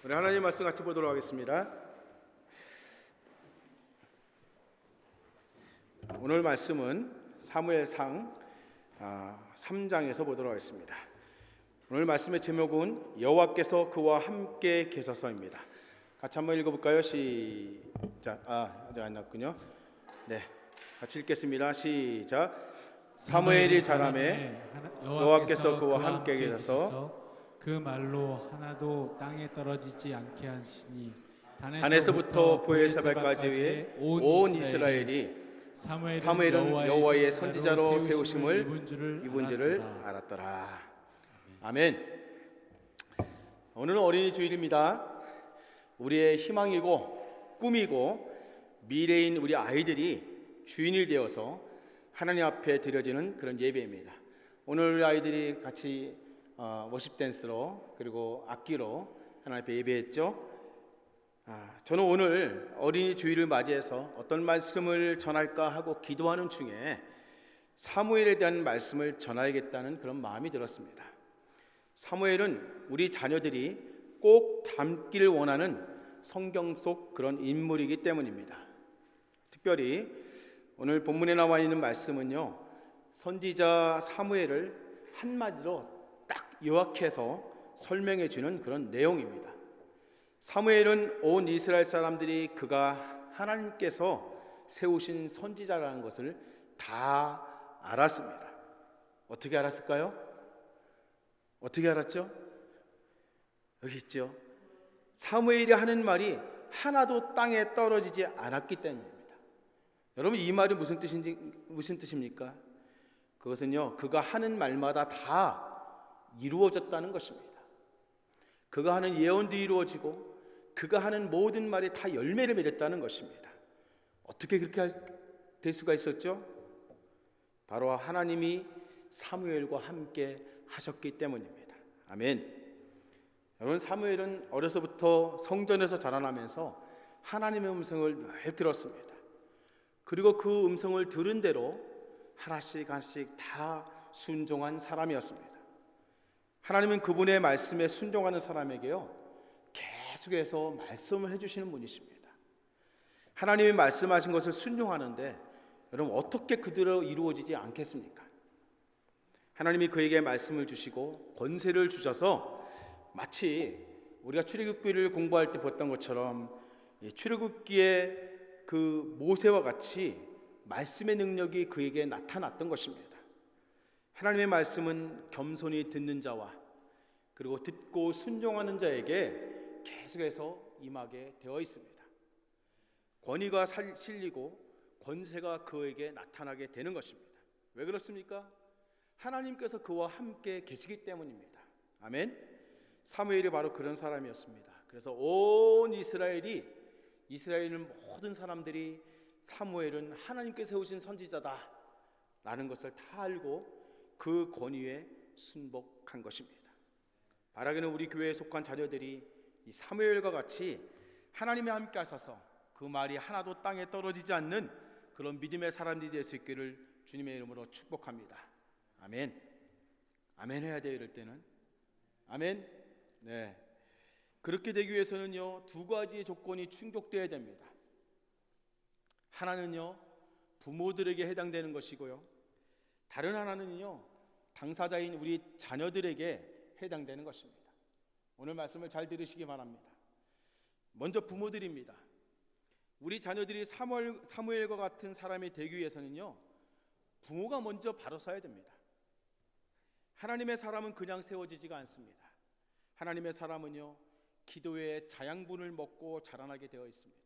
우리 하나님 말씀 같이 보도록 하겠습니다. 오늘 말씀은 사무엘상 3장에서 보도록 하겠습니다. 오늘 말씀의 제목은 여호와께서 그와 함께 계셔서입니다. 같이 한번 읽어볼까요? 시작. 아직 안 났군요. 네, 같이 읽겠습니다. 시작. 사무엘이 자라매 여호와께서 그와 함께 계셔서 그 말로 하나도 땅에 떨어지지 않게 하시니 단에서부터 브엘세바까지의 온 이스라엘이 사무엘은 여호와의 선지자로 세우심을 입은 줄을 알았더라. 아멘. 오늘은 어린이 주일입니다. 우리의 희망이고 꿈이고 미래인 우리 아이들이 주인이 되어서 하나님 앞에 드려지는 그런 예배입니다. 오늘 우리 아이들이 같이 워십 댄스로 그리고 악기로 하나님 앞에 예배했죠. 저는 오늘 어린이 주일을 맞이해서 어떤 말씀을 전할까 하고 기도하는 중에 사무엘에 대한 말씀을 전하야겠다는 그런 마음이 들었습니다. 사무엘은 우리 자녀들이 꼭 닮기를 원하는 성경 속 그런 인물이기 때문입니다. 특별히 오늘 본문에 나와 있는 말씀은요, 선지자 사무엘을 한마디로 딱 요약해서 설명해 주는 그런 내용입니다. 사무엘은 온 이스라엘 사람들이 그가 하나님께서 세우신 선지자라는 것을 다 알았습니다. 어떻게 알았을까요? 어떻게 알았죠? 여기 있죠. 사무엘이 하는 말이 하나도 땅에 떨어지지 않았기 때문입니다. 여러분, 이 말이 무슨 뜻입니까? 그것은요, 그가 하는 말마다 다 이루어졌다는 것입니다. 그가 하는 예언도 이루어지고 그가 하는 모든 말이 다 열매를 맺었다는 것입니다. 어떻게 그렇게 될 수가 있었죠? 바로 하나님이 사무엘과 함께 하셨기 때문입니다. 아멘. 여러분, 사무엘은 어려서부터 성전에서 자라나면서 하나님의 음성을 늘 들었습니다. 그리고 그 음성을 들은 대로 하나씩 다 순종한 사람이었습니다. 하나님은 그분의 말씀에 순종하는 사람에게요, 계속해서 말씀을 해주시는 분이십니다. 하나님이 말씀하신 것을 순종하는데 여러분, 어떻게 그대로 이루어지지 않겠습니까? 하나님이 그에게 말씀을 주시고 권세를 주셔서 마치 우리가 출애굽기를 공부할 때 봤던 것처럼 출애굽기의 그 모세와 같이 말씀의 능력이 그에게 나타났던 것입니다. 하나님의 말씀은 겸손히 듣는 자와 그리고 듣고 순종하는 자에게 계속해서 임하게 되어 있습니다. 권위가 실리고 권세가 그에게 나타나게 되는 것입니다. 왜 그렇습니까? 하나님께서 그와 함께 계시기 때문입니다. 아멘. 사무엘이 바로 그런 사람이었습니다. 그래서 온 이스라엘 모든 사람들이 사무엘은 하나님께서 세우신 선지자다 라는 것을 다 알고 그 권위에 순복한 것입니다. 바라기는 우리 교회에 속한 자녀들이 이 사무엘과 같이 하나님이 함께 하셔서 그 말이 하나도 땅에 떨어지지 않는 그런 믿음의 사람들이 될 수 있기를 주님의 이름으로 축복합니다. 아멘. 아멘 해야 돼요, 이럴 때는. 아멘. 네. 그렇게 되기 위해서는요, 두 가지 조건이 충족되어야 됩니다. 하나는요, 부모들에게 해당되는 것이고요, 다른 하나는요, 당사자인 우리 자녀들에게 해당되는 것입니다. 오늘 말씀을 잘 들으시기 바랍니다. 먼저 부모들입니다. 우리 자녀들이 사무엘과 같은 사람이 되기 위해서는요, 부모가 먼저 바로 서야 됩니다. 하나님의 사람은 그냥 세워지지가 않습니다. 하나님의 사람은요, 기도의 자양분을 먹고 자라나게 되어 있습니다.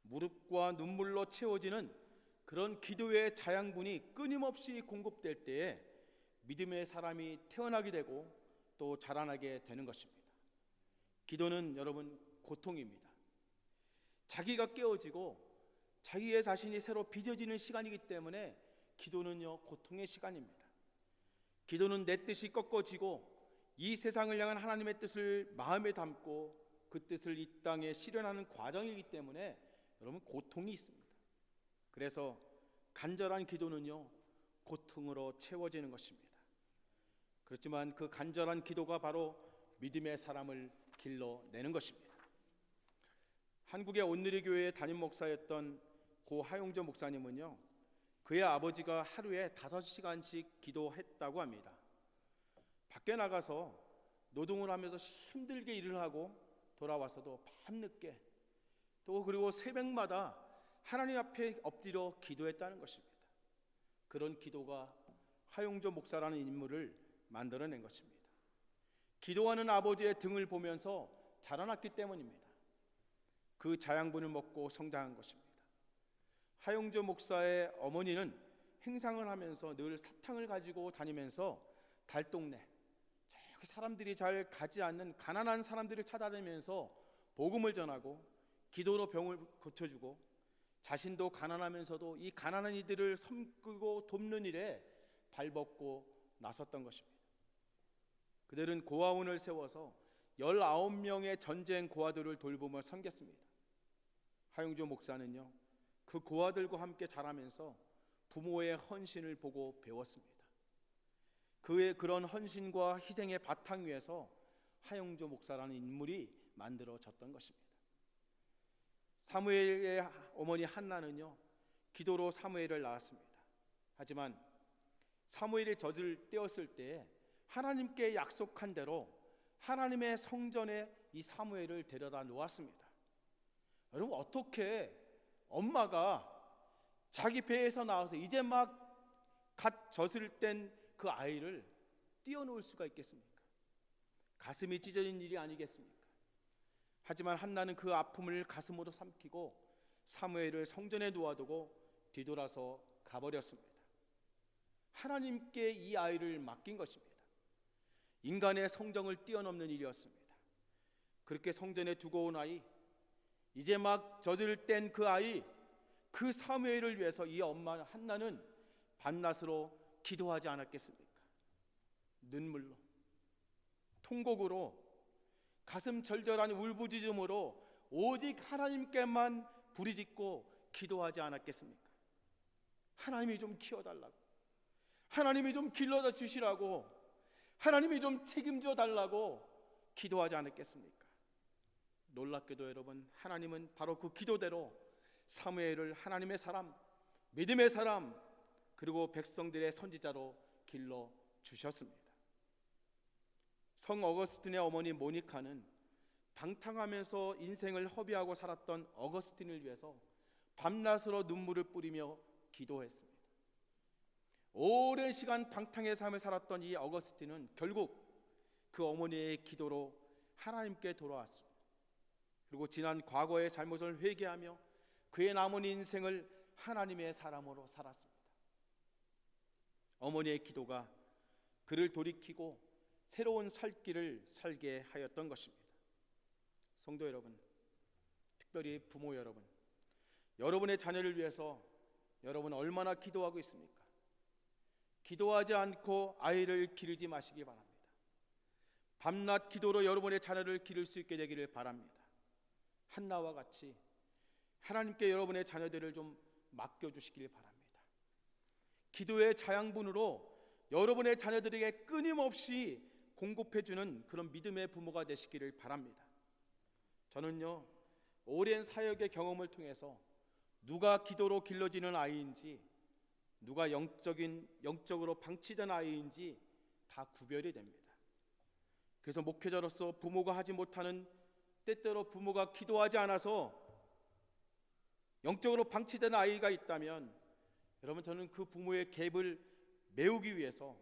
무릎과 눈물로 채워지는 그런 기도의 자양분이 끊임없이 공급될 때에 믿음의 사람이 태어나게 되고 또 자라나게 되는 것입니다. 기도는 여러분 고통입니다. 자기가 깨어지고 자기의 자신이 새로 빚어지는 시간이기 때문에 기도는요, 고통의 시간입니다. 기도는 내 뜻이 꺾어지고 이 세상을 향한 하나님의 뜻을 마음에 담고 그 뜻을 이 땅에 실현하는 과정이기 때문에 여러분 고통이 있습니다. 그래서 간절한 기도는요, 고통으로 채워지는 것입니다. 그렇지만 그 간절한 기도가 바로 믿음의 사람을 길러내는 것입니다. 한국의 온누리교회의 담임 목사였던 고 하용조 목사님은요, 그의 아버지가 하루에 5시간씩 기도했다고 합니다. 밖에 나가서 노동을 하면서 힘들게 일을 하고 돌아와서도 밤늦게 또 그리고 새벽마다 하나님 앞에 엎드려 기도했다는 것입니다. 그런 기도가 하용조 목사라는 인물을 만들어낸 것입니다. 기도하는 아버지의 등을 보면서 자라났기 때문입니다. 그 자양분을 먹고 성장한 것입니다. 하용조 목사의 어머니는 행상을 하면서 늘 사탕을 가지고 다니면서 달동네, 저기 사람들이 잘 가지 않는 가난한 사람들을 찾아다니면서 복음을 전하고 기도로 병을 고쳐주고 자신도 가난하면서도 이 가난한 이들을 섬기고 돕는 일에 발벗고 나섰던 것입니다. 그들은 고아원을 세워서 19명의 전쟁 고아들을 돌보며 섬겼습니다. 하용조 목사는요, 그 고아들과 함께 자라면서 부모의 헌신을 보고 배웠습니다. 그의 그런 헌신과 희생의 바탕 위에서 하용조 목사라는 인물이 만들어졌던 것입니다. 사무엘의 어머니 한나는요, 기도로 사무엘을 낳았습니다. 하지만 사무엘이 젖을 떼었을 때 하나님께 약속한 대로 하나님의 성전에 이 사무엘을 데려다 놓았습니다. 여러분, 어떻게 엄마가 자기 배에서 나와서 이제 막 갓 젖을 뗀 그 아이를 띄워놓을 수가 있겠습니까? 가슴이 찢어진 일이 아니겠습니까? 하지만 한나는 그 아픔을 가슴으로 삼키고 사무엘을 성전에 놓아두고 뒤돌아서 가버렸습니다. 하나님께 이 아이를 맡긴 것입니다. 인간의 성정을 뛰어넘는 일이었습니다. 그렇게 성전에 두고 온 아이, 이제 막 젖을 뗀 그 아이, 그 사무엘을 위해서 이 엄마 한나는 밤낮으로 기도하지 않았겠습니까? 눈물로, 통곡으로, 가슴 절절한 울부짖음으로 오직 하나님께만 부르짖고 기도하지 않았겠습니까? 하나님이 좀 키워달라고, 하나님이 좀 길러다 주시라고, 하나님이 좀 책임져 달라고 기도하지 않았겠습니까? 놀랍게도 여러분, 하나님은 바로 그 기도대로 사무엘을 하나님의 사람, 믿음의 사람, 그리고 백성들의 선지자로 길러 주셨습니다. 성 어거스틴의 어머니 모니카는 방탕하면서 인생을 허비하고 살았던 어거스틴을 위해서 밤낮으로 눈물을 뿌리며 기도했습니다. 오랜 시간 방탕의 삶을 살았던 이 어거스틴은 결국 그 어머니의 기도로 하나님께 돌아왔습니다. 그리고 지난 과거의 잘못을 회개하며 그의 남은 인생을 하나님의 사람으로 살았습니다. 어머니의 기도가 그를 돌이키고 새로운 살 길을 살게 하였던 것입니다. 성도 여러분, 특별히 부모 여러분, 여러분의 자녀를 위해서 여러분 얼마나 기도하고 있습니까? 기도하지 않고 아이를 기르지 마시기 바랍니다. 밤낮 기도로 여러분의 자녀를 기를 수 있게 되기를 바랍니다. 한나와 같이 하나님께 여러분의 자녀들을 좀 맡겨주시길 바랍니다. 기도의 자양분으로 여러분의 자녀들에게 끊임없이 공급해주는 그런 믿음의 부모가 되시기를 바랍니다. 저는요, 오랜 사역의 경험을 통해서 누가 기도로 길러지는 아이인지, 누가 영적으로 방치된 아이인지 다 구별이 됩니다. 그래서 목회자로서 부모가 하지 못하는, 때때로 부모가 기도하지 않아서 영적으로 방치된 아이가 있다면 여러분, 저는 그 부모의 갭을 메우기 위해서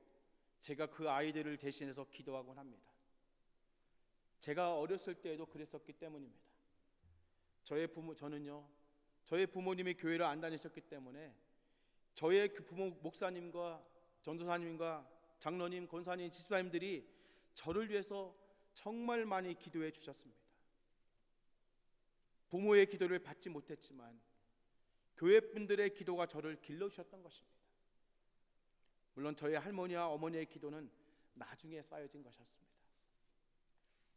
제가 그 아이들을 대신해서 기도하곤 합니다. 제가 어렸을 때에도 그랬었기 때문입니다. 저의 부모님이 교회를 안 다니셨기 때문에 저의 그 부모 목사님과 전도사님과 장로님, 권사님, 지수사님들이 저를 위해서 정말 많이 기도해 주셨습니다. 부모의 기도를 받지 못했지만 교회 분들의 기도가 저를 길러주셨던 것입니다. 물론 저희 할머니와 어머니의 기도는 나중에 쌓여진 것이었습니다.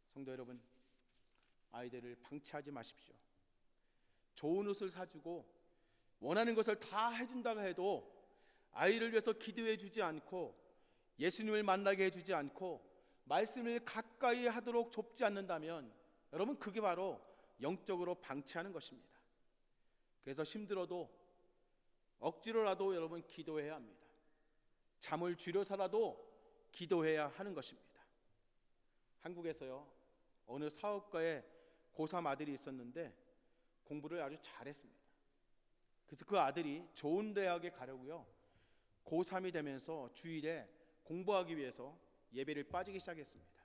성도 여러분, 아이들을 방치하지 마십시오. 좋은 옷을 사주고 원하는 것을 다 해준다고 해도 아이를 위해서 기도해 주지 않고 예수님을 만나게 해주지 않고 말씀을 가까이 하도록 좁지 않는다면 여러분 그게 바로 영적으로 방치하는 것입니다. 그래서 힘들어도 억지로라도 여러분 기도해야 합니다. 잠을 줄여서라도 기도해야 하는 것입니다. 한국에서요 어느 사업가의 고3 아들이 있었는데 공부를 아주 잘했습니다. 그래서 그 아들이 좋은 대학에 가려고요 고3이 되면서 주일에 공부하기 위해서 예배를 빠지기 시작했습니다.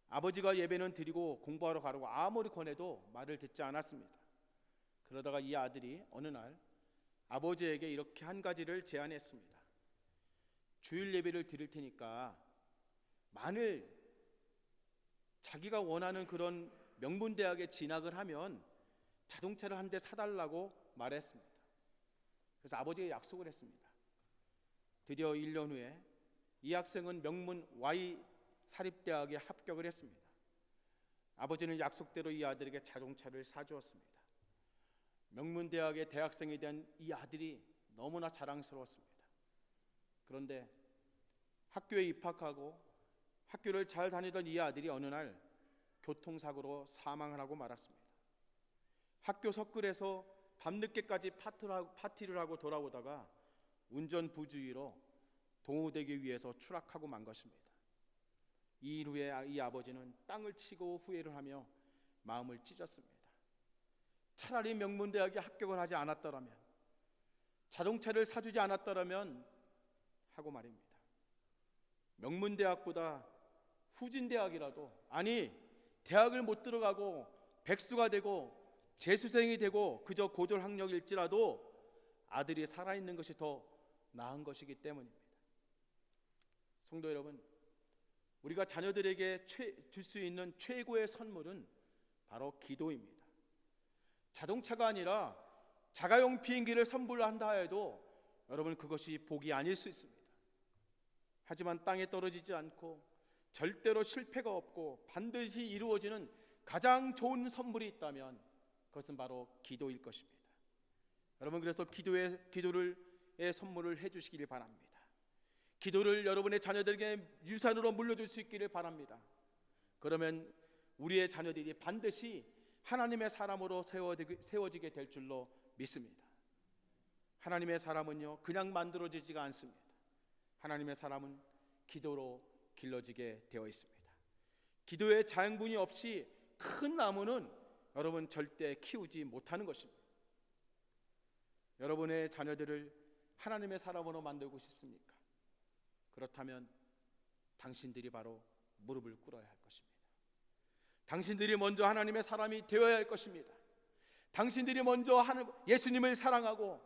아버지가 예배는 드리고 공부하러 가라고 아무리 권해도 말을 듣지 않았습니다. 그러다가 이 아들이 어느 날 아버지에게 이렇게 한 가지를 제안했습니다. 주일 예배를 드릴 테니까 만일 자기가 원하는 그런 명문대학에 진학을 하면 자동차를 한 대 사달라고 말했습니다. 그래서 아버지가 약속을 했습니다. 드디어 1년 후에 이 학생은 명문 Y 사립대학에 합격을 했습니다. 아버지는 약속대로 이 아들에게 자동차를 사주었습니다. 명문대학의 대학생이 된 이 아들이 너무나 자랑스러웠습니다. 그런데 학교에 입학하고 학교를 잘 다니던 이 아들이 어느 날 교통사고로 사망을 하고 말았습니다. 학교 석굴에서 밤늦게까지 파티를 하고 돌아오다가 운전 부주의로 동호되기 위해서 추락하고 만 것입니다. 이 일 후에 이 아버지는 땅을 치고 후회를 하며 마음을 찢었습니다. 차라리 명문대학에 합격을 하지 않았더라면, 자동차를 사주지 않았더라면 하고 말입니다. 명문대학보다 후진대학이라도, 아니 대학을 못 들어가고 백수가 되고 재수생이 되고 그저 고졸학력일지라도 아들이 살아있는 것이 더 나은 것이기 때문입니다. 성도 여러분, 우리가 자녀들에게 줄 수 있는 최고의 선물은 바로 기도입니다. 자동차가 아니라 자가용 비행기를 선물한다 해도 여러분 그것이 복이 아닐 수 있습니다. 하지만 땅에 떨어지지 않고 절대로 실패가 없고 반드시 이루어지는 가장 좋은 선물이 있다면 그것은 바로 기도일 것입니다. 여러분 그래서 기도의 선물을 해주시기를 바랍니다. 기도를 여러분의 자녀들에게 유산으로 물려줄 수 있기를 바랍니다. 그러면 우리의 자녀들이 반드시 하나님의 사람으로 세워지게 될 줄로 믿습니다. 하나님의 사람은요 그냥 만들어지지가 않습니다. 하나님의 사람은 기도로 길러지게 되어 있습니다. 기도의 자양분이 없이 큰 나무는 여러분 절대 키우지 못하는 것입니다. 여러분의 자녀들을 하나님의 사람으로 만들고 싶습니까? 그렇다면 당신들이 바로 무릎을 꿇어야 할 것입니다. 당신들이 먼저 하나님의 사람이 되어야 할 것입니다. 당신들이 먼저 예수님을 사랑하고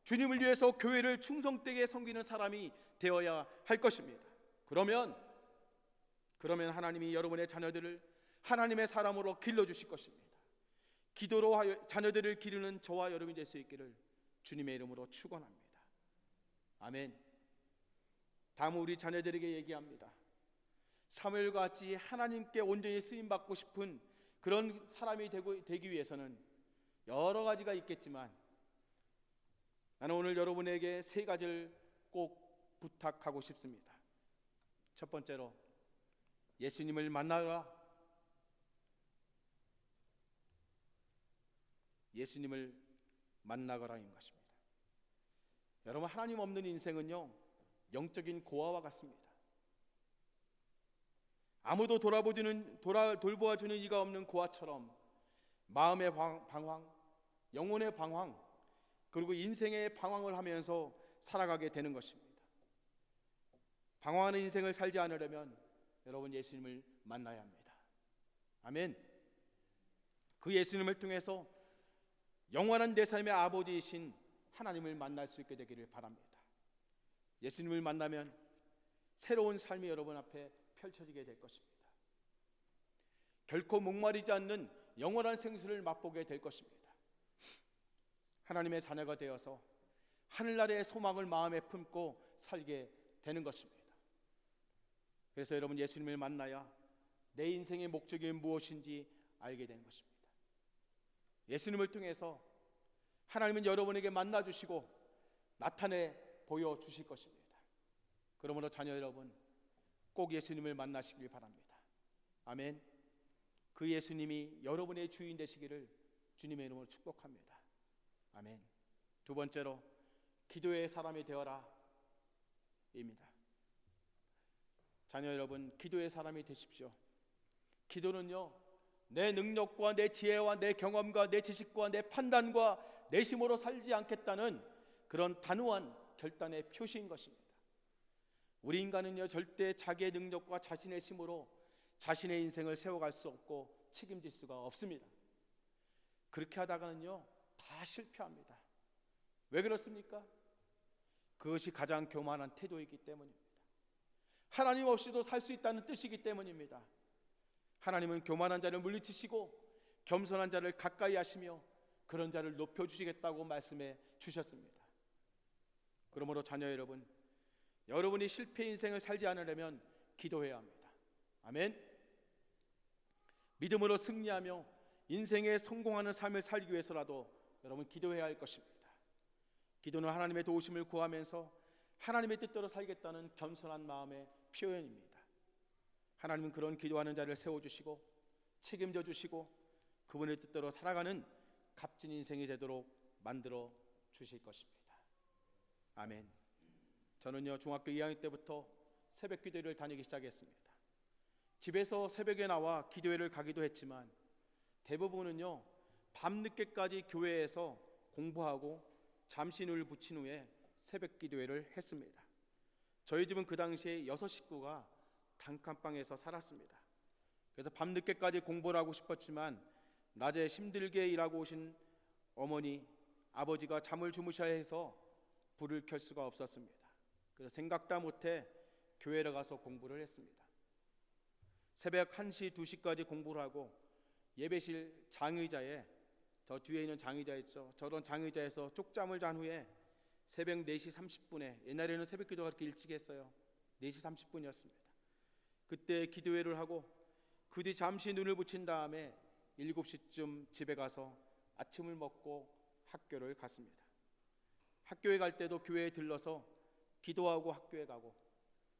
주님을 위해서 교회를 충성되게 섬기는 사람이 되어야 할 것입니다. 그러면 하나님이 여러분의 자녀들을 하나님의 사람으로 길러주실 것입니다. 기도로 자녀들을 기르는 저와 여러분이 될 수 있기를 주님의 이름으로 축원합니다. 아멘. 다음 우리 자녀들에게 얘기합니다. 사무엘과 같이 하나님께 온전히 쓰임받고 싶은 그런 사람이 되기 위해서는 여러 가지가 있겠지만 나는 오늘 여러분에게 세 가지를 꼭 부탁하고 싶습니다. 첫 번째로 예수님을 만나라. 예수님을 만나거라인 것입니다. 여러분 하나님 없는 인생은요 영적인 고아와 같습니다. 아무도 돌보아주는 이가 없는 고아처럼 마음의 방황, 영혼의 방황, 그리고 인생의 방황을 하면서 살아가게 되는 것입니다. 방황하는 인생을 살지 않으려면 여러분 예수님을 만나야 합니다. 아멘. 그 예수님을 통해서 영원한 내 삶의 아버지이신 하나님을 만날 수 있게 되기를 바랍니다. 예수님을 만나면 새로운 삶이 여러분 앞에 펼쳐지게 될 것입니다. 결코 목마르지 않는 영원한 생수를 맛보게 될 것입니다. 하나님의 자녀가 되어서 하늘나라의 소망을 마음에 품고 살게 되는 것입니다. 그래서 여러분 예수님을 만나야 내 인생의 목적이 무엇인지 알게 되는 것입니다. 예수님을 통해서 하나님은 여러분에게 만나주시고 나타내 보여주실 것입니다. 그러므로 자녀 여러분 꼭 예수님을 만나시길 바랍니다. 아멘. 그 예수님이 여러분의 주인 되시기를 주님의 이름으로 축복합니다. 아멘. 두 번째로 기도의 사람이 되어라 입니다. 자녀 여러분, 기도의 사람이 되십시오. 기도는요, 내 능력과 내 지혜와 내 경험과 내 지식과 내 판단과 내 힘으로 살지 않겠다는 그런 단호한 결단의 표시인 것입니다. 우리 인간은요, 절대 자기의 능력과 자신의 힘으로 자신의 인생을 세워갈 수 없고 책임질 수가 없습니다. 그렇게 하다가는요, 다 실패합니다. 왜 그렇습니까? 그것이 가장 교만한 태도이기 때문입니다. 하나님 없이도 살 수 있다는 뜻이기 때문입니다. 하나님은 교만한 자를 물리치시고 겸손한 자를 가까이 하시며 그런 자를 높여주시겠다고 말씀해 주셨습니다. 그러므로 자녀 여러분, 여러분이 실패 인생을 살지 않으려면 기도해야 합니다. 아멘. 믿음으로 승리하며 인생에 성공하는 삶을 살기 위해서라도 여러분 기도해야 할 것입니다. 기도는 하나님의 도우심을 구하면서 하나님의 뜻대로 살겠다는 겸손한 마음의 표현입니다. 하나님은 그런 기도하는 자를 세워주시고 책임져 주시고 그분의 뜻대로 살아가는 값진 인생이 되도록 만들어 주실 것입니다. 아멘. 저는요, 중학교 2학년 때부터 새벽 기도회를 다니기 시작했습니다. 집에서 새벽에 나와 기도회를 가기도 했지만 대부분은요, 밤늦게까지 교회에서 공부하고 잠시 눈을 붙인 후에 새벽 기도회를 했습니다. 저희 집은 그 당시에 6 식구가 단칸방에서 살았습니다. 그래서 밤늦게까지 공부를 하고 싶었지만 낮에 힘들게 일하고 오신 어머니, 아버지가 잠을 주무셔야 해서 불을 켤 수가 없었습니다. 그래서 생각도 못해 교회를 가서 공부를 했습니다. 새벽 1시, 2시까지 공부를 하고 예배실 장의자에, 저 뒤에 있는 장의자 있죠, 저런 장의자에서 쪽잠을 잔 후에 새벽 4시 30분에, 옛날에는 새벽 기도가 그렇게 일찍 했어요. 4시 30분이었습니다. 그때 기도회를 하고 그 뒤 잠시 눈을 붙인 다음에 7시쯤 집에 가서 아침을 먹고 학교를 갔습니다. 학교에 갈 때도 교회에 들러서 기도하고 학교에 가고,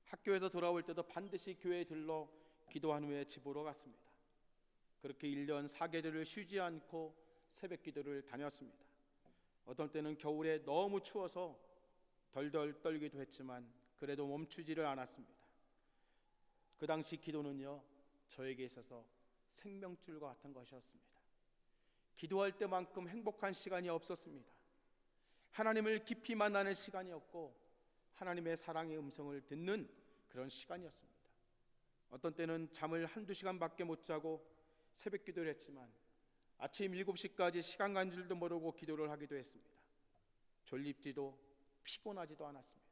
학교에서 돌아올 때도 반드시 교회에 들러 기도한 후에 집으로 갔습니다. 그렇게 1년 4개월을 쉬지 않고 새벽 기도를 다녔습니다. 어떤 때는 겨울에 너무 추워서 덜덜 떨기도 했지만 그래도 멈추지를 않았습니다. 그 당시 기도는요, 저에게 있어서 생명줄과 같은 것이었습니다. 기도할 때만큼 행복한 시간이 없었습니다. 하나님을 깊이 만나는 시간이었고 하나님의 사랑의 음성을 듣는 그런 시간이었습니다. 어떤 때는 잠을 1-2시간밖에 못 자고 새벽 기도를 했지만 아침 7시까지 시간 간 줄도 모르고 기도를 하기도 했습니다. 졸립지도 피곤하지도 않았습니다.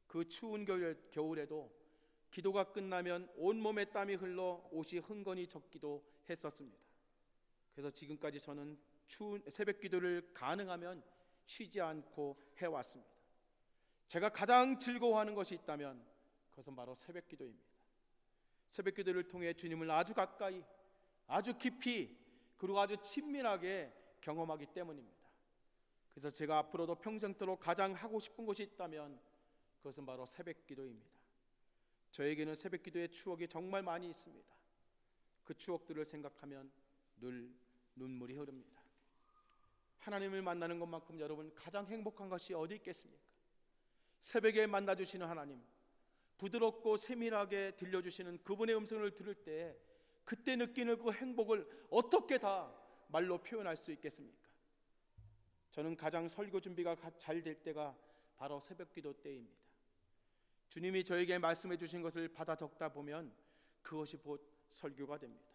그 추운 겨울에도 기도가 끝나면 온몸에 땀이 흘러 옷이 흥건히 젖기도 했었습니다. 그래서 지금까지 저는 추운 새벽 기도를 가능하면 쉬지 않고 해왔습니다. 제가 가장 즐거워하는 것이 있다면 그것은 바로 새벽 기도입니다. 새벽 기도를 통해 주님을 아주 가까이, 아주 깊이, 그리고 아주 친밀하게 경험하기 때문입니다. 그래서 제가 앞으로도 평생토록 가장 하고 싶은 것이 있다면 그것은 바로 새벽 기도입니다. 저에게는 새벽 기도의 추억이 정말 많이 있습니다. 그 추억들을 생각하면 늘 눈물이 흐릅니다. 하나님을 만나는 것만큼 여러분 가장 행복한 것이 어디 있겠습니까? 새벽에 만나주시는 하나님, 부드럽고 세밀하게 들려주시는 그분의 음성을 들을 때 그때 느끼는 그 행복을 어떻게 다 말로 표현할 수 있겠습니까? 저는 가장 설교 준비가 잘 될 때가 바로 새벽 기도 때입니다. 주님이 저에게 말씀해 주신 것을 받아 적다 보면 그것이 곧 설교가 됩니다.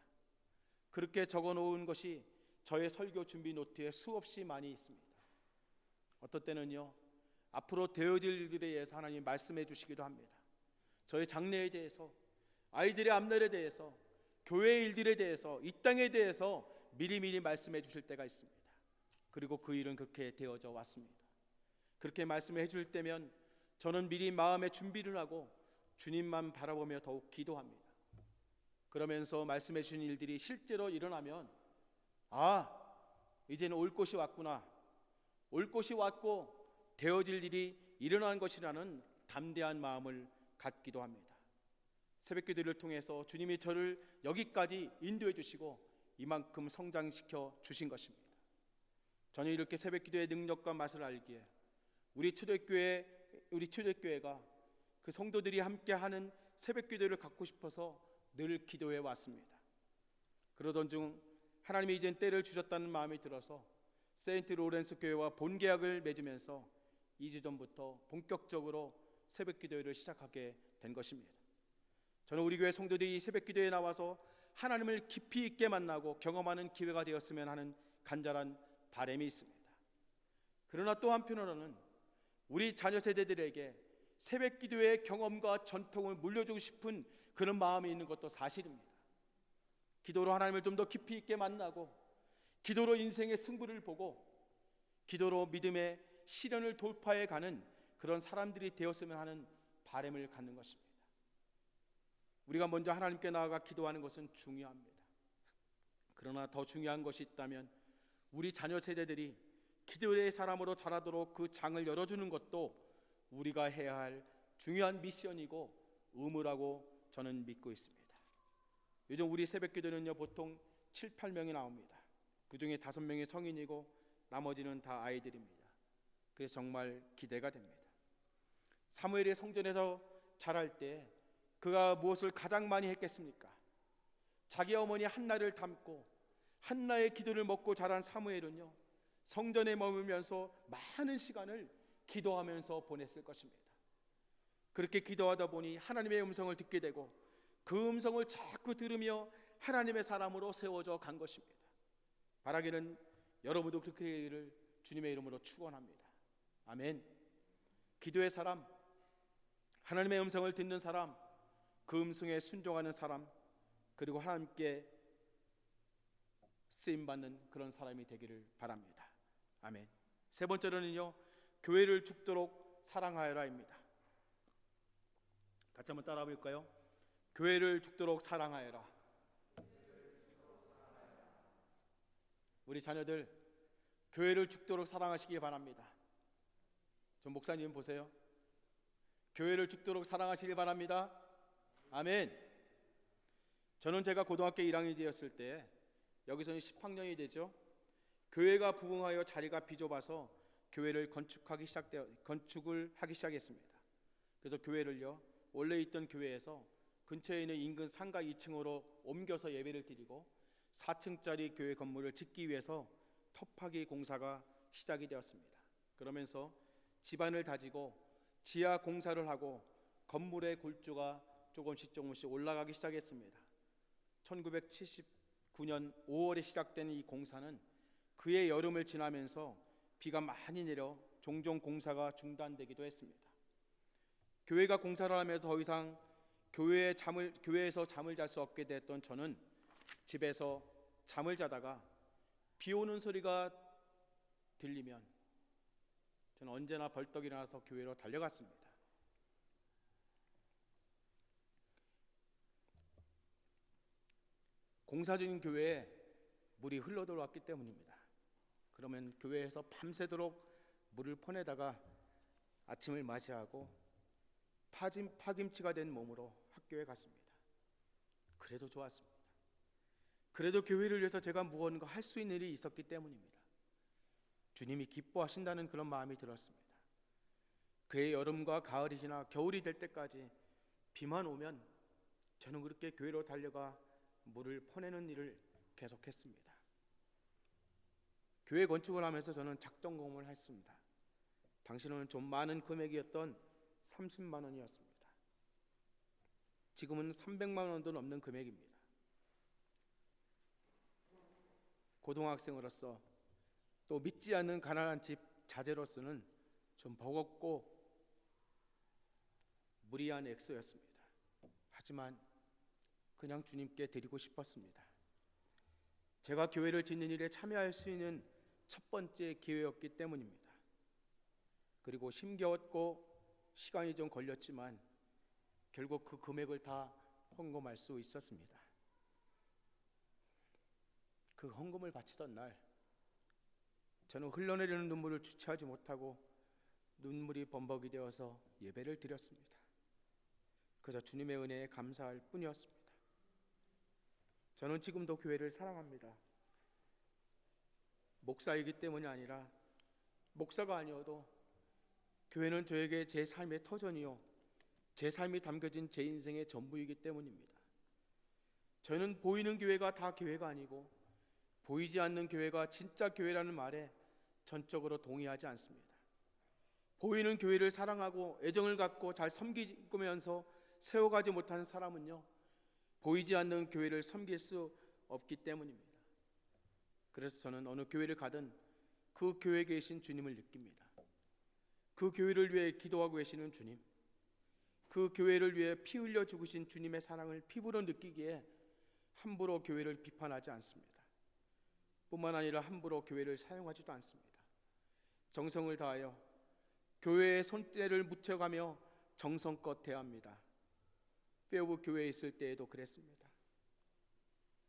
그렇게 적어 놓은 것이 저의 설교 준비 노트에 수없이 많이 있습니다. 어떤 때는요, 앞으로 되어질 일들에 대해서 하나님 말씀해 주시기도 합니다. 저의 장래에 대해서, 아이들의 앞날에 대해서, 교회의 일들에 대해서, 이 땅에 대해서 미리미리 말씀해 주실 때가 있습니다. 그리고 그 일은 그렇게 되어져 왔습니다. 그렇게 말씀해 줄 때면 저는 미리 마음의 준비를 하고 주님만 바라보며 더욱 기도합니다. 그러면서 말씀해 주신 일들이 실제로 일어나면 이제는 올 곳이 왔구나, 올 곳이 왔고 되어질 일이 일어난 것이라는 담대한 마음을 갖기도 합니다. 새벽기도를 통해서 주님이 저를 여기까지 인도해 주시고 이만큼 성장시켜 주신 것입니다. 저는 이렇게 새벽기도의 능력과 맛을 알기에 우리 초대교회가 그 성도들이 함께하는 새벽기도를 갖고 싶어서 늘 기도해 왔습니다. 그러던 중 하나님이 이젠 때를 주셨다는 마음이 들어서 세인트 로렌스 교회와 본계약을 맺으면서 2주 전부터 본격적으로 새벽기도회를 시작하게 된 것입니다. 저는 우리 교회 성도들이 새벽기도에 나와서 하나님을 깊이 있게 만나고 경험하는 기회가 되었으면 하는 간절한 바람이 있습니다. 그러나 또 한편으로는 우리 자녀 세대들에게 새벽기도의 경험과 전통을 물려주고 싶은 그런 마음이 있는 것도 사실입니다. 기도로 하나님을 좀 더 깊이 있게 만나고 기도로 인생의 승부를 보고 기도로 믿음의 시련을 돌파해 가는 그런 사람들이 되었으면 하는 바람을 갖는 것입니다. 우리가 먼저 하나님께 나아가 기도하는 것은 중요합니다. 그러나 더 중요한 것이 있다면 우리 자녀 세대들이 기도의 사람으로 자라도록 그 장을 열어주는 것도 우리가 해야 할 중요한 미션이고 의무라고 저는 믿고 있습니다. 요즘 우리 새벽기도는요 보통 7, 8명이 나옵니다. 그 중에 5명이 성인이고 나머지는 다 아이들입니다. 그래서 정말 기대가 됩니다. 사무엘이 성전에서 자랄 때 그가 무엇을 가장 많이 했겠습니까? 자기 어머니 한나를 닮고 한나의 기도를 먹고 자란 사무엘은요 성전에 머물면서 많은 시간을 기도하면서 보냈을 것입니다. 그렇게 기도하다 보니 하나님의 음성을 듣게 되고 그 음성을 자꾸 들으며 하나님의 사람으로 세워져 간 것입니다. 바라기는 여러분도 그렇게 되기를 주님의 이름으로 축원합니다. 아멘. 기도의 사람, 하나님의 음성을 듣는 사람, 그 음성에 순종하는 사람, 그리고 하나님께 쓰임받는 그런 사람이 되기를 바랍니다. 아멘. 세 번째로는요 교회를 죽도록 사랑하여라입니다. 같이 한번 따라 볼까요? 교회를 죽도록 사랑하여라. 우리 자녀들 교회를 죽도록 사랑하시기 바랍니다. 전 목사님 보세요. 교회를 죽도록 사랑하시기 바랍니다. 아멘. 저는 제가 고등학교 1학년이 되었을 때 여기서는 10학년이 되죠. 교회가 부흥하여 자리가 비좁아서 교회를 건축을 하기 시작했습니다. 그래서 교회를요 원래 있던 교회에서 근처에 있는 인근 상가 2층으로 옮겨서 예배를 드리고 4층짜리 교회 건물을 짓기 위해서 터파기 공사가 시작이 되었습니다. 그러면서 집안을 다지고 지하 공사를 하고 건물의 골조가 조금씩 올라가기 시작했습니다. 1979년 5월에 시작된 이 공사는 그해 여름을 지나면서 비가 많이 내려 종종 공사가 중단되기도 했습니다. 교회가 공사를 하면서 더 이상 교회에서 잠을 잘 수 없게 됐던 저는 집에서 잠을 자다가 비 오는 소리가 들리면 저는 언제나 벌떡 일어나서 교회로 달려갔습니다. 공사 중인 교회에 물이 흘러들어왔기 때문입니다. 그러면 교회에서 밤새도록 물을 퍼내다가 아침을 맞이하고 파김치가 된 몸으로 학교에 갔습니다. 그래도 좋았습니다. 그래도 교회를 위해서 제가 무언가 할 수 있는 일이 있었기 때문입니다. 주님이 기뻐하신다는 그런 마음이 들었습니다. 그해 여름과 가을이 지나 겨울이 될 때까지 비만 오면 저는 그렇게 교회로 달려가 물을 퍼내는 일을 계속했습니다. 교회 건축을 하면서 저는 작정금을 했습니다. 당시는 좀 많은 금액이었던 30만 원이었습니다. 지금은 300만 원도 넘는 금액입니다. 고등학생으로서 또 믿지 않는 가난한 집 자제로서는 좀 버겁고 무리한 액수였습니다. 하지만 그냥 주님께 드리고 싶었습니다. 제가 교회를 짓는 일에 참여할 수 있는 첫 번째 기회였기 때문입니다. 그리고 힘겨웠고 시간이 좀 걸렸지만 결국 그 금액을 다 헌금할 수 있었습니다. 그 헌금을 바치던 날 저는 흘러내리는 눈물을 주체하지 못하고 눈물이 범벅이 되어서 예배를 드렸습니다. 그저 주님의 은혜에 감사할 뿐이었습니다. 저는 지금도 교회를 사랑합니다. 목사이기 때문이 아니라 목사가 아니어도 교회는 저에게 제 삶의 터전이요, 제 삶이 담겨진 제 인생의 전부이기 때문입니다. 저는 보이는 교회가 다 교회가 아니고 보이지 않는 교회가 진짜 교회라는 말에 전적으로 동의하지 않습니다. 보이는 교회를 사랑하고 애정을 갖고 잘 섬기면서 세워가지 못하는 사람은요, 보이지 않는 교회를 섬길 수 없기 때문입니다. 그래서 저는 어느 교회를 가든 그 교회에 계신 주님을 느낍니다. 그 교회를 위해 기도하고 계시는 주님, 그 교회를 위해 피 흘려 죽으신 주님의 사랑을 피부로 느끼기에 함부로 교회를 비판하지 않습니다. 뿐만 아니라 함부로 교회를 사용하지도 않습니다. 정성을 다하여 교회의 손때를 묻혀가며 정성껏 대합니다. 페어브 교회에 있을 때에도 그랬습니다.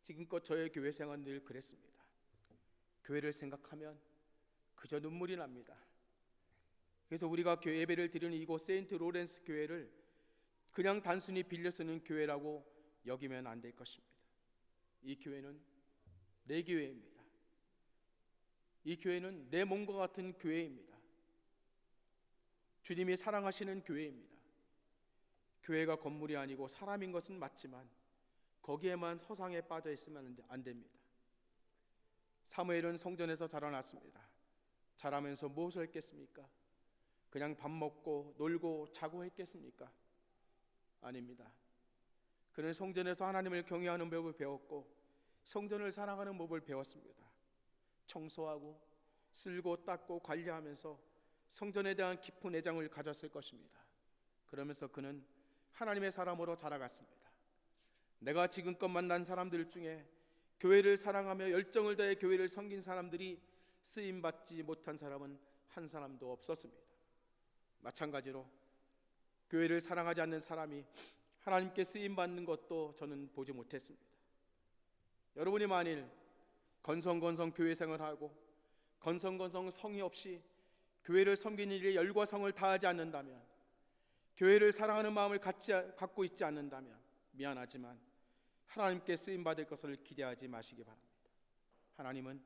지금껏 저의 교회 생활은 늘 그랬습니다. 교회를 생각하면 그저 눈물이 납니다. 그래서 우리가 교회 예배를 드리는 이곳 세인트 로렌스 교회를 그냥 단순히 빌려 쓰는 교회라고 여기면 안 될 것입니다. 이 교회는 내 교회입니다. 이 교회는 내 몸과 같은 교회입니다. 주님이 사랑하시는 교회입니다. 교회가 건물이 아니고 사람인 것은 맞지만 거기에만 허상에 빠져 있으면 안 됩니다. 사무엘은 성전에서 자라났습니다. 자라면서 무엇을 했겠습니까? 그냥 밥 먹고 놀고 자고 했겠습니까? 아닙니다. 그는 성전에서 하나님을 경외하는 법을 배웠고 성전을 사랑하는 법을 배웠습니다. 청소하고 쓸고 닦고 관리하면서 성전에 대한 깊은 애정을 가졌을 것입니다. 그러면서 그는 하나님의 사람으로 자라갔습니다. 내가 지금껏 만난 사람들 중에 교회를 사랑하며 열정을 다해 교회를 섬긴 사람들이 쓰임받지 못한 사람은 한 사람도 없었습니다. 마찬가지로 교회를 사랑하지 않는 사람이 하나님께 쓰임받는 것도 저는 보지 못했습니다. 여러분이 만일 건성건성 교회 생활하고 건성건성 성의 없이 교회를 섬기는 일에 열과 성을 다하지 않는다면, 교회를 사랑하는 마음을 갖고 있지 않는다면 미안하지만 하나님께 쓰임받을 것을 기대하지 마시기 바랍니다. 하나님은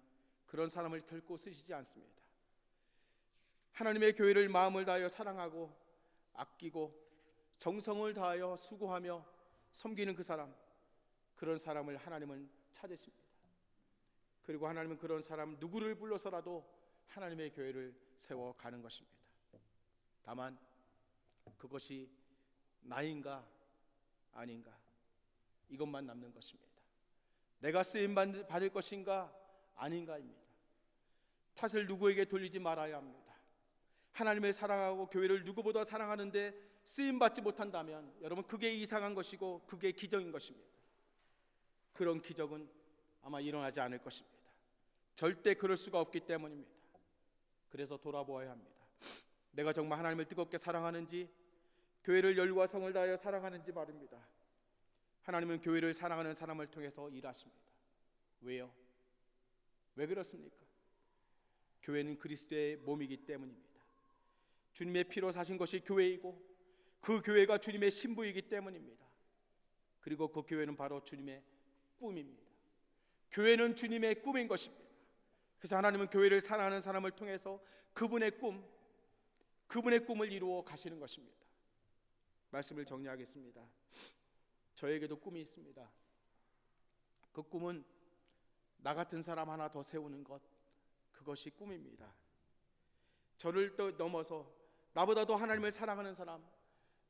그런 사람을 결코 쓰시지 않습니다. 하나님의 교회를 마음을 다하여 사랑하고 아끼고 정성을 다하여 수고하며 섬기는 그 사람, 그런 사람을 하나님은 찾으십니다. 그리고 하나님은 그런 사람 누구를 불러서라도 하나님의 교회를 세워가는 것입니다. 다만 그것이 나인가 아닌가, 이것만 남는 것입니다. 내가 쓰임받을 것인가 아닌가입니다. 탓을 누구에게 돌리지 말아야 합니다. 하나님을 사랑하고 교회를 누구보다 사랑하는데 쓰임받지 못한다면 여러분, 그게 이상한 것이고 그게 기적인 것입니다. 그런 기적은 아마 일어나지 않을 것입니다. 절대 그럴 수가 없기 때문입니다. 그래서 돌아보아야 합니다. 내가 정말 하나님을 뜨겁게 사랑하는지, 교회를 열과 성을 다하여 사랑하는지 말입니다. 하나님은 교회를 사랑하는 사람을 통해서 일하십니다. 왜요? 왜 그렇습니까? 교회는 그리스도의 몸이기 때문입니다. 주님의 피로 사신 것이 교회이고 그 교회가 주님의 신부이기 때문입니다. 그리고 그 교회는 바로 주님의 꿈입니다. 교회는 주님의 꿈인 것입니다. 그래서 하나님은 교회를 사랑하는 사람을 통해서 그분의 꿈을 이루어 가시는 것입니다. 말씀을 정리하겠습니다. 저에게도 꿈이 있습니다. 그 꿈은 나 같은 사람 하나 더 세우는 것, 그것이 꿈입니다. 저를 또 넘어서 나보다 더 하나님을 사랑하는 사람,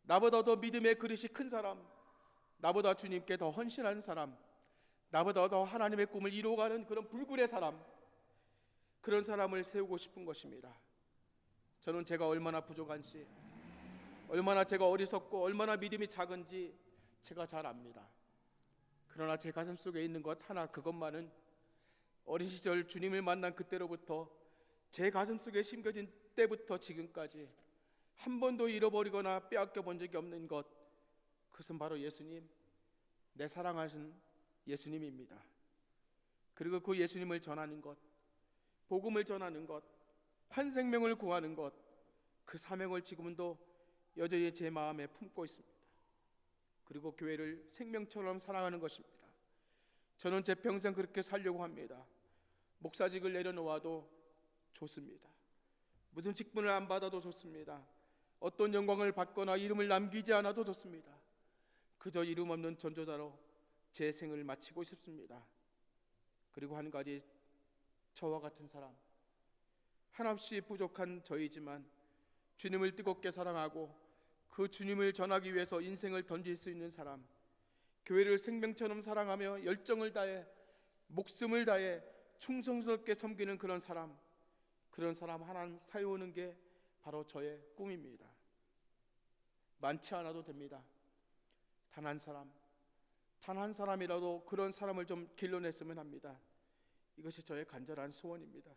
나보다 더 믿음의 그릇이 큰 사람, 나보다 주님께 더 헌신하는 사람, 나보다 더 하나님의 꿈을 이루어가는 그런 불굴의 사람, 그런 사람을 세우고 싶은 것입니다. 저는 제가 얼마나 부족한지, 얼마나 제가 어리석고 얼마나 믿음이 작은지 제가 잘 압니다. 그러나 제 가슴 속에 있는 것 하나, 그것만은 어린 시절 주님을 만난 그때로부터 제 가슴 속에 심겨진 때부터 지금까지 한 번도 잃어버리거나 빼앗겨 본 적이 없는 것, 그것은 바로 예수님, 내 사랑하신 예수님입니다. 그리고 그 예수님을 전하는 것, 복음을 전하는 것, 한 생명을 구하는 것, 그 사명을 지금도 여전히 제 마음에 품고 있습니다. 그리고 교회를 생명처럼 사랑하는 것입니다. 저는 제 평생 그렇게 살려고 합니다. 목사직을 내려놓아도 좋습니다. 무슨 직분을 안 받아도 좋습니다. 어떤 영광을 받거나 이름을 남기지 않아도 좋습니다. 그저 이름 없는 전도자로 제 생을 마치고 싶습니다. 그리고 한 가지, 저와 같은 사람, 한없이 부족한 저이지만 주님을 뜨겁게 사랑하고 그 주님을 전하기 위해서 인생을 던질 수 있는 사람, 교회를 생명처럼 사랑하며 열정을 다해 목숨을 다해 충성스럽게 섬기는 그런 사람 하나님 사용하는 게 바로 저의 꿈입니다. 많지 않아도 됩니다. 단 한 사람이라도 그런 사람을 좀 길러냈으면 합니다. 이것이 저의 간절한 소원입니다.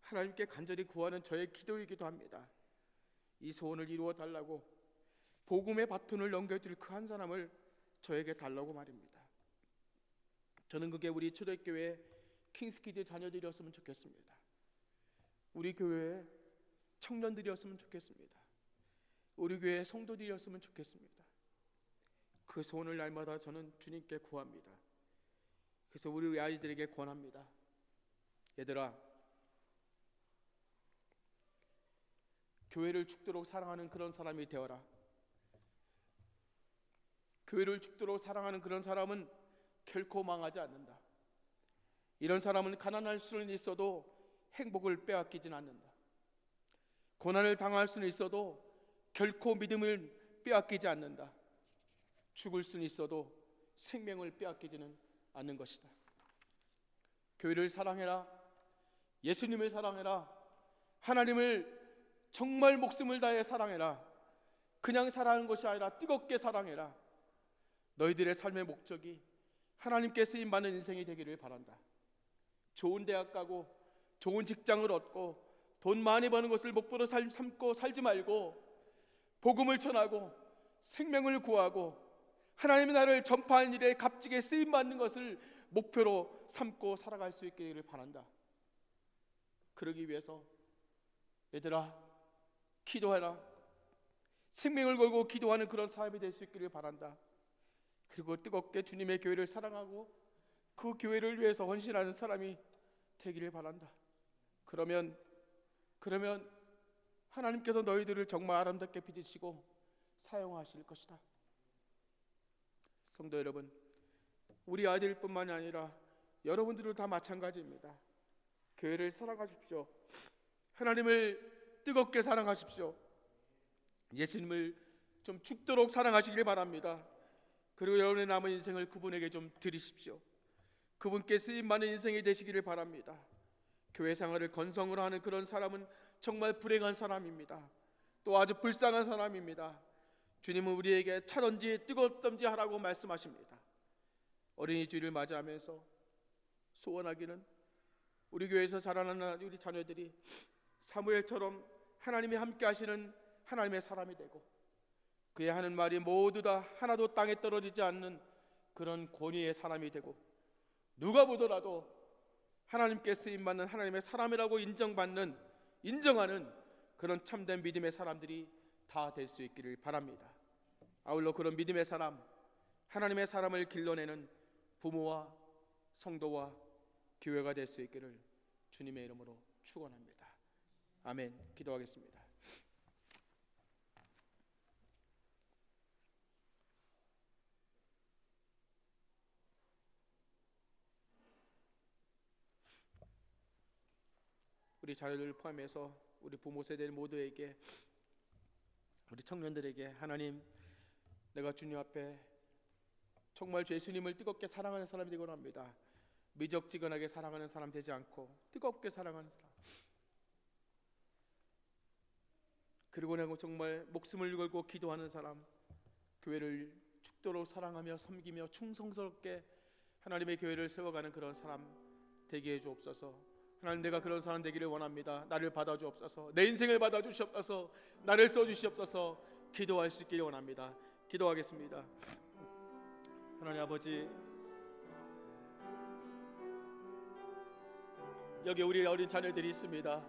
하나님께 간절히 구하는 저의 기도이기도 합니다. 이 소원을 이루어 달라고, 복음의 바톤을 넘겨줄 그 한 사람을 저에게 달라고 말입니다. 저는 그게 우리 초대교회 킹스키즈 자녀들이었으면 좋겠습니다. 우리 교회의 청년들이었으면 좋겠습니다. 우리 교회의 성도들이었으면 좋겠습니다. 그 소원을 날마다 저는 주님께 구합니다. 그래서 우리 아이들에게 권합니다. 얘들아, 교회를 죽도록 사랑하는 그런 사람이 되어라. 교회를 죽도록 사랑하는 그런 사람은 결코 망하지 않는다. 이런 사람은 가난할 수는 있어도 행복을 빼앗기진 않는다. 고난을 당할 수는 있어도 결코 믿음을 빼앗기지 않는다. 죽을 수는 있어도 생명을 빼앗기지는 않는 것이다. 교회를 사랑해라. 예수님을 사랑해라. 하나님을 정말 목숨을 다해 사랑해라. 그냥 사랑하는 것이 아니라 뜨겁게 사랑해라. 너희들의 삶의 목적이 하나님께 쓰임받는 인생이 되기를 바란다. 좋은 대학 가고 좋은 직장을 얻고 돈 많이 버는 것을 목표로 삼고 살지 말고 복음을 전하고 생명을 구하고 하나님의 나라를 전파하는 일에 값지게 쓰임받는 것을 목표로 삼고 살아갈 수 있기를 바란다. 그러기 위해서 얘들아, 기도해라. 생명을 걸고 기도하는 그런 사람이 될 수 있기를 바란다. 그리고 뜨겁게 주님의 교회를 사랑하고 그 교회를 위해서 헌신하는 사람이 되기를 바란다. 그러면 하나님께서 너희들을 정말 아름답게 빚으시고 사용하실 것이다. 성도 여러분, 우리 아이들뿐만이 아니라 여러분들도 다 마찬가지입니다. 교회를 사랑하십시오. 하나님을 뜨겁게 사랑하십시오. 예수님을 좀 죽도록 사랑하시길 바랍니다. 그리고 여러분의 남은 인생을 그분에게 좀 드리십시오. 그분께 쓰임받는 인생이 되시기를 바랍니다. 교회 생활을 건성으로 하는 그런 사람은 정말 불행한 사람입니다. 또 아주 불쌍한 사람입니다. 주님은 우리에게 차든지 뜨겁든지 하라고 말씀하십니다. 어린이 주일을 맞이하면서 소원하기는 우리 교회에서 자라나는 우리 자녀들이 사무엘처럼 하나님이 함께 하시는 하나님의 사람이 되고 그의 하는 말이 모두 다 하나도 땅에 떨어지지 않는 그런 권위의 사람이 되고 누가 보더라도 하나님께 쓰임받는 하나님의 사람이라고 인정하는 그런 참된 믿음의 사람들이 다 될 수 있기를 바랍니다. 아울러 그런 믿음의 사람, 하나님의 사람을 길러내는 부모와 성도와 교회가 될 수 있기를 주님의 이름으로 축원합니다. 아멘. 기도하겠습니다. 우리 자녀들 포함해서 우리 부모 세대 모두에게, 우리 청년들에게, 하나님, 내가 주님 앞에 정말 예수님을 뜨겁게 사랑하는 사람이 되곤 합니다. 미적지근하게 사랑하는 사람 되지 않고 뜨겁게 사랑하는 사람, 그리고 내가 정말 목숨을 걸고 기도하는 사람, 교회를 죽도록 사랑하며 섬기며 충성스럽게 하나님의 교회를 세워가는 그런 사람 되게 해주옵소서. 하나님, 내가 그런 사람 되기를 원합니다. 나를 받아주옵소서. 내 인생을 받아주시옵소서. 나를 써주시옵소서. 기도할 수 있기를 원합니다. 기도하겠습니다. 하나님 아버지, 여기 우리 어린 자녀들이 있습니다.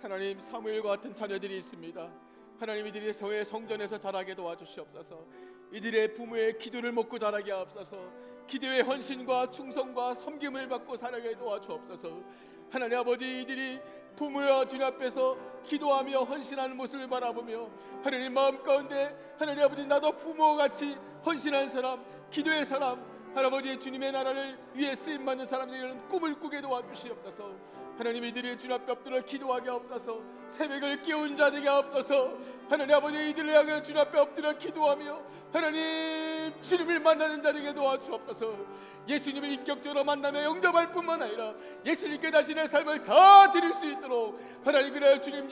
하나님, 사무엘과 같은 자녀들이 있습니다. 하나님, 이들이 성전에서 자라게 도와주시옵소서. 이들의 부모의 기도를 먹고 자라게 하옵소서. 기도의 헌신과 충성과 섬김을 받고 살아가게 도와주옵소서. 하나님 아버지, 이들이 부모와 주님 앞에서 기도하며 헌신하는 모습을 바라보며 하나님 마음 가운데 하나님 아버지, 나도 부모같이 헌신한 사람, 기도의 사람, 할아버지 주님의 나라를 위해 쓰임받는 사람들이라는 꿈을 꾸게 도와주시옵소서. 하나님, 이들이 주님 앞에 엎드려 기도하게 하옵소서. 새벽을 깨운 자 되게 하옵소서. 하나님 아버지, 이들을 향해 주님 앞에 엎드려 기도하며 하나님 주님을 만나는 자 되게 도와주옵소서. 예수님을 인격적으로 만나며 영접할 뿐만 아니라 예수님께 자신의 삶을 다 드릴 수 있도록 하나님, 그래야 주님,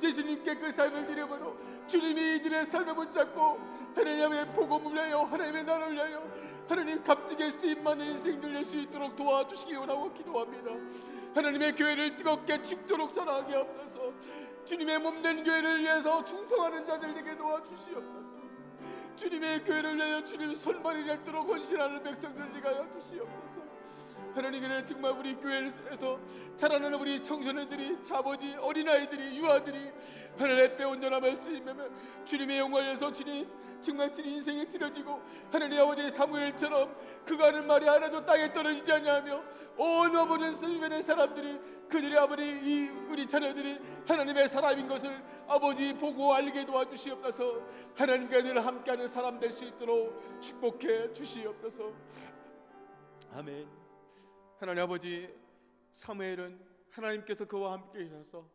예수님께 그 삶을 드려보러 주님이 이들의 삶을 붙잡고 하나님의 복음을 위하여, 하나님의 나라를 위하여 하나님 값지게 쓰임받는 인생들 낼 수 있도록 도와주시기 원하고 기도합니다. 하나님의 교회를 뜨겁게 죽도록 사랑하게 하옵소서. 주님의 몸된 교회를 위해서 충성하는 자들 되게 도와주시옵소서. 주님의 교회를 위하여 주님 손발이 닳도록 헌신하는 백성들 되게 하여 주시옵소서. 하나님, 그래 정말 우리 교회에서 자라나는 우리 청소년들이, 자버지, 어린아이들이, 유아들이 하나님의 빼온전함을 쓰이며 주님의 영광을 위해서 주님 정말 주님 인생에 드려지고 하나님 아버지 사무엘처럼 그가 하는 말이 하나도 땅에 떨어지지 않냐며 온 아버지 주변의 사람들이, 그들의 아버지 우리 자녀들이 하나님의 사람인 것을 아버지 보고 알게 도와주시옵소서. 하나님과 늘 함께하는 사람 될 수 있도록 축복해 주시옵소서. 아멘. 하나님 아버지, 사무엘은 하나님께서 그와 함께 계셔서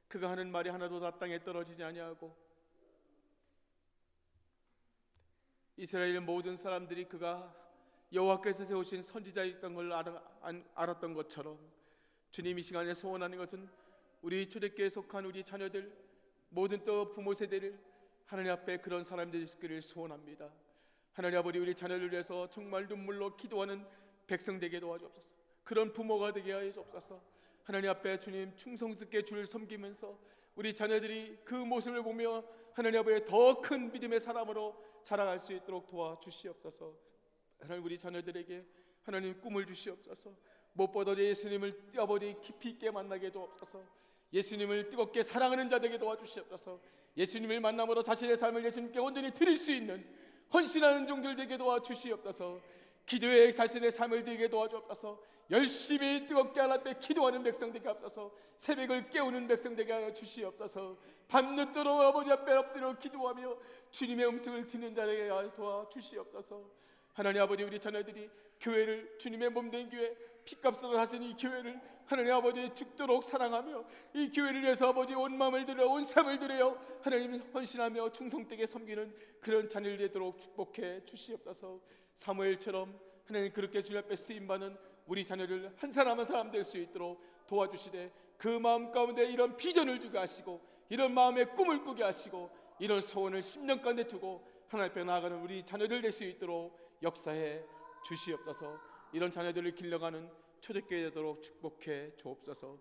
그가 하는 말이 하나도 다 땅에 떨어지지 아니하고 이스라엘 모든 사람들이 그가 여호와께서 세우신 선지자였던 걸 알았던 것처럼 주님 이 시간에 소원하는 것은 우리 초대교회에 속한 우리 자녀들, 모든 또 부모 세대를 하나님 앞에 그런 사람들이 있기를 소원합니다. 하나님 아버지, 우리 자녀를 위해서 정말 눈물로 기도하는 백성 되게 도와주옵소서. 그런 부모가 되게 하여 주옵소서. 하나님 앞에 주님 충성스럽게 주를 섬기면서 우리 자녀들이 그 모습을 보며 하나님 아버지의 더 큰 믿음의 사람으로 자라갈 수 있도록 도와주시옵소서. 하나님, 우리 자녀들에게 하나님 꿈을 주시옵소서. 무엇보다 예수님을 아버지 깊이 있게 만나게 도옵소서. 예수님을 뜨겁게 사랑하는 자 되게 도와주시옵소서. 예수님을 만남으로 자신의 삶을 예수님께 온전히 드릴 수 있는 헌신하는 종들 되게 도와주시옵소서. 기도에 자신의 삶을 드리게 도와주옵소서. 열심히 뜨겁게 하나님 앞에 기도하는 백성 되게 하옵소서. 새벽을 깨우는 백성 되게 하여 주시옵소서. 밤늦도록 아버지 앞에 엎드려 기도하며 주님의 음성을 듣는 자 되게 도와주시옵소서. 하나님 아버지, 우리 자녀들이 교회를, 주님의 몸된 교회, 피값으로 하신 이 교회를 하나님 아버지 죽도록 사랑하며 이 교회를 위해서 아버지 온 마음을 들여 온 삶을 들여 하나님 헌신하며 충성되게 섬기는 그런 자녀들 되도록 축복해 주시옵소서. 사무엘처럼 하나님 그렇게 주님 앞에 쓰임받는 우리 자녀를 한 사람 한 사람 될 수 있도록 도와주시되 그 마음 가운데 이런 비전을 주게 하시고 이런 마음의 꿈을 꾸게 하시고 이런 소원을 10년 가운데 두고 하나님 앞에 나아가는 우리 자녀들 될 수 있도록 역사해 주시옵소서. 이런 자녀들을 길러가는 초대교회 되도록 축복해 주옵소서.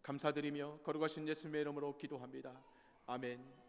감사드리며 거룩하신 예수님의 이름으로 기도합니다. 아멘.